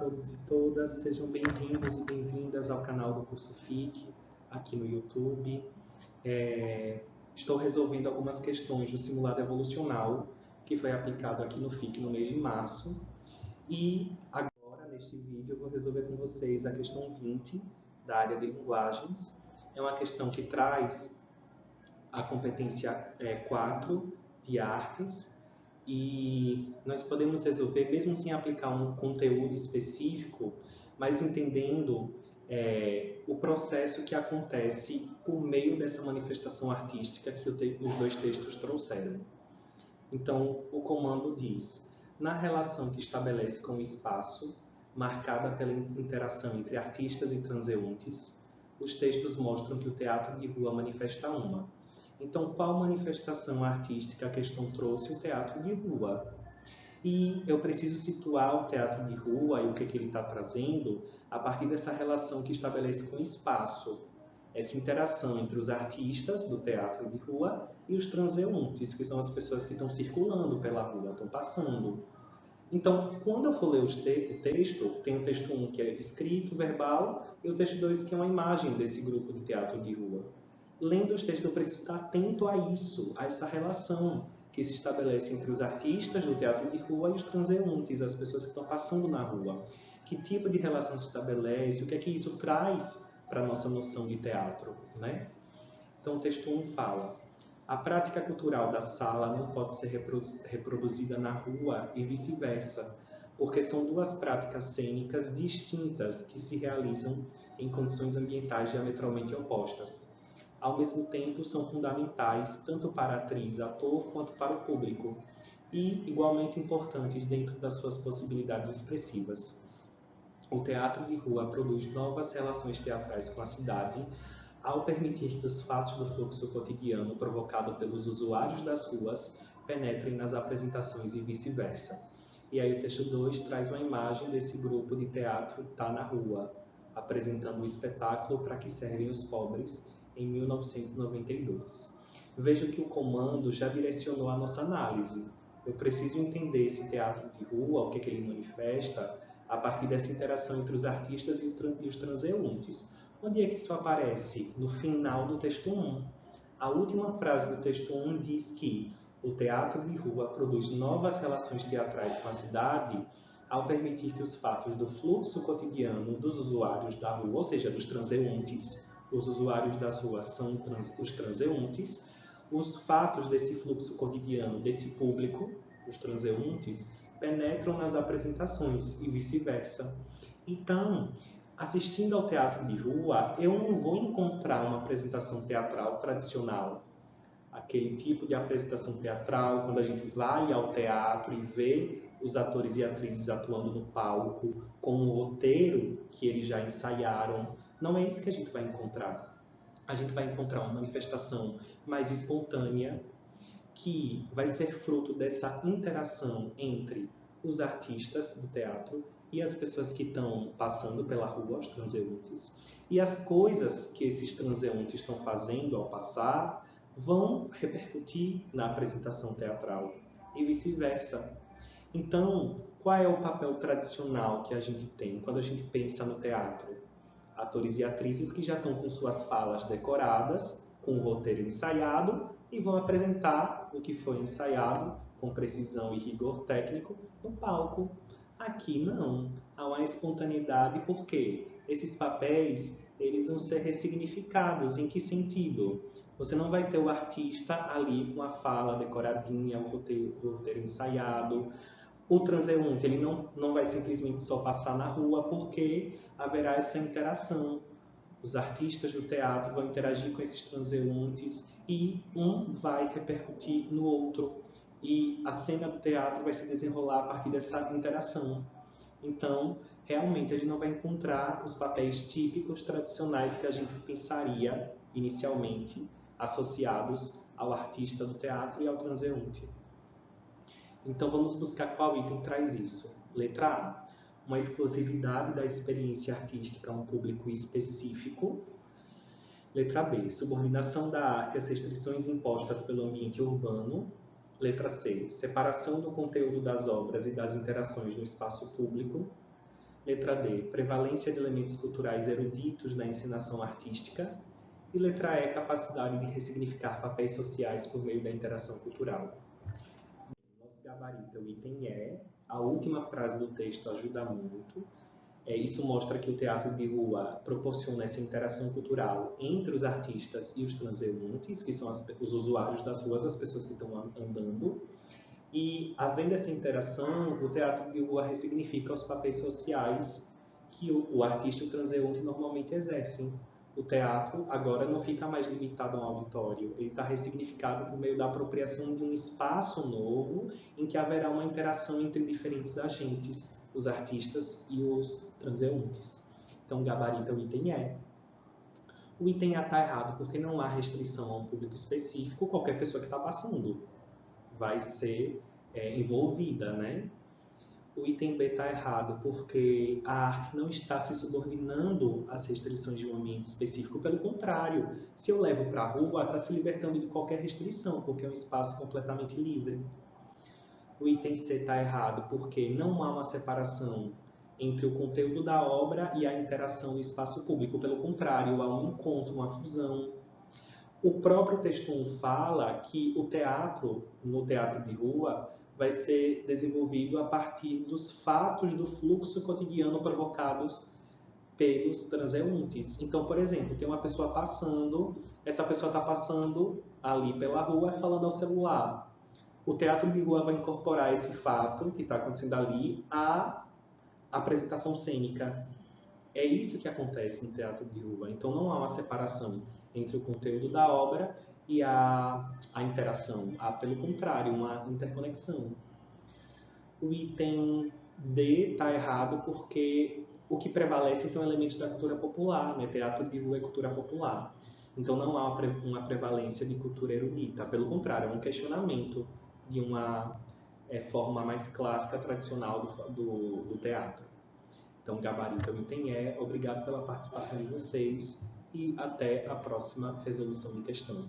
todos e todas, sejam bem-vindos e bem-vindas ao canal do curso FIC, aqui no YouTube. Estou resolvendo algumas questões do simulado evolucional que foi aplicado aqui no FIC no mês de março. E agora, neste vídeo, eu vou resolver com vocês a questão 20 da área de linguagens. É uma questão que traz a competência 4 de artes, e nós podemos resolver mesmo sem aplicar um conteúdo específico, mas entendendo o processo que acontece por meio dessa manifestação artística que os dois textos trouxeram. Então, o comando diz: na relação que estabelece com o espaço, marcada pela interação entre artistas e transeuntes, os textos mostram que o teatro de rua manifesta uma. Então, qual manifestação artística a questão trouxe? O teatro de rua. E eu preciso situar o teatro de rua e o que ele está trazendo a partir dessa relação que estabelece com o espaço. Essa interação entre os artistas do teatro de rua e os transeuntes, que são as pessoas que estão circulando pela rua, estão passando. Então, quando eu for ler o texto, tem o texto 1 que é escrito, verbal, e o texto 2 que é uma imagem desse grupo de teatro de rua. Lendo os textos, eu preciso estar atento a isso, a essa relação que se estabelece entre os artistas do teatro de rua e os transeuntes, as pessoas que estão passando na rua. Que tipo de relação se estabelece, o que é que isso traz para a nossa noção de teatro, né? Então, o texto 1 fala: a prática cultural da sala não pode ser reproduzida na rua e vice-versa, porque são duas práticas cênicas distintas que se realizam em condições ambientais diametralmente opostas. Ao mesmo tempo, são fundamentais tanto para a atriz, ator, quanto para o público, e igualmente importantes dentro das suas possibilidades expressivas. O teatro de rua produz novas relações teatrais com a cidade, ao permitir que os fatos do fluxo cotidiano provocado pelos usuários das ruas penetrem nas apresentações e vice-versa. E aí o texto 2 traz uma imagem desse grupo de teatro Tá na Rua, apresentando o espetáculo Para que Servem os Pobres, em 1992. Vejo que o comando já direcionou a nossa análise. Eu preciso entender esse teatro de rua, o que ele manifesta, a partir dessa interação entre os artistas e os transeuntes. Onde é que isso aparece? No final do texto 1. A última frase do texto 1 diz que o teatro de rua produz novas relações teatrais com a cidade ao permitir que os fatos do fluxo cotidiano dos usuários da rua, ou seja, dos transeuntes, os usuários das ruas são os transeuntes, os fatos desse fluxo cotidiano, desse público, os transeuntes, penetram nas apresentações e vice-versa. Então, assistindo ao teatro de rua, eu não vou encontrar uma apresentação teatral tradicional. Aquele tipo de apresentação teatral, quando a gente vai ao teatro e vê os atores e atrizes atuando no palco, com um roteiro que eles já ensaiaram. Não é isso que a gente vai encontrar. A gente vai encontrar uma manifestação mais espontânea, que vai ser fruto dessa interação entre os artistas do teatro e as pessoas que estão passando pela rua, os transeuntes, e as coisas que esses transeuntes estão fazendo ao passar vão repercutir na apresentação teatral e vice-versa. Então, qual é o papel tradicional que a gente tem quando a gente pensa no teatro? Atores e atrizes que já estão com suas falas decoradas, com o roteiro ensaiado, e vão apresentar o que foi ensaiado com precisão e rigor técnico no palco. Aqui não, há uma espontaneidade porque esses papéis eles vão ser ressignificados. Em que sentido? Você não vai ter o artista ali com a fala decoradinha, o roteiro ensaiado. O transeunte ele não vai simplesmente só passar na rua, porque haverá essa interação. Os artistas do teatro vão interagir com esses transeuntes e um vai repercutir no outro. E a cena do teatro vai se desenrolar a partir dessa interação. Então, realmente, a gente não vai encontrar os papéis típicos, tradicionais que a gente pensaria inicialmente associados ao artista do teatro e ao transeunte. Então, vamos buscar qual item traz isso. Letra A. Uma exclusividade da experiência artística a um público específico. Letra B. Subordinação da arte às restrições impostas pelo ambiente urbano. Letra C. Separação do conteúdo das obras e das interações no espaço público. Letra D, prevalência de elementos culturais eruditos na ensinação artística. E letra E, capacidade de ressignificar papéis sociais por meio da interação cultural. Nosso gabarito é o item E. A última frase do texto ajuda muito. Isso mostra que o teatro de rua proporciona essa interação cultural entre os artistas e os transeuntes, que são os usuários das ruas, as pessoas que estão andando. E, havendo essa interação, o teatro de rua ressignifica os papéis sociais que o artista e o transeunte normalmente exercem. O teatro agora não fica mais limitado a um auditório, ele está ressignificado por meio da apropriação de um espaço novo em que haverá uma interação entre diferentes agentes, os artistas e os transeuntes. Então, o gabarito é o item E. O item A está errado porque não há restrição a um público específico, qualquer pessoa que está passando vai ser envolvida, né? O item B está errado porque a arte não está se subordinando às restrições de um ambiente específico. Pelo contrário, se eu levo para a rua, está se libertando de qualquer restrição, porque é um espaço completamente livre. O item C está errado porque não há uma separação entre o conteúdo da obra e a interação no espaço público. Pelo contrário, há um encontro, uma fusão. O próprio texto 1 fala que o teatro, no teatro de rua, vai ser desenvolvido a partir dos fatos do fluxo cotidiano provocados pelos transeuntes. Então, por exemplo, tem uma pessoa passando, essa pessoa está passando ali pela rua falando ao celular. O teatro de rua vai incorporar esse fato que está acontecendo ali à apresentação cênica. É isso que acontece no teatro de rua. Então, não há uma separação entre o conteúdo da obra e a interação. Há, pelo contrário, uma interconexão. O item D está errado porque o que prevalece são elementos da cultura popular, né? Teatro de rua é cultura popular. Então não há uma prevalência de cultura erudita. Pelo contrário, é um questionamento de uma forma mais clássica, tradicional do teatro. Então, gabarito é o item E. Obrigado pela participação de vocês e até a próxima resolução de questão.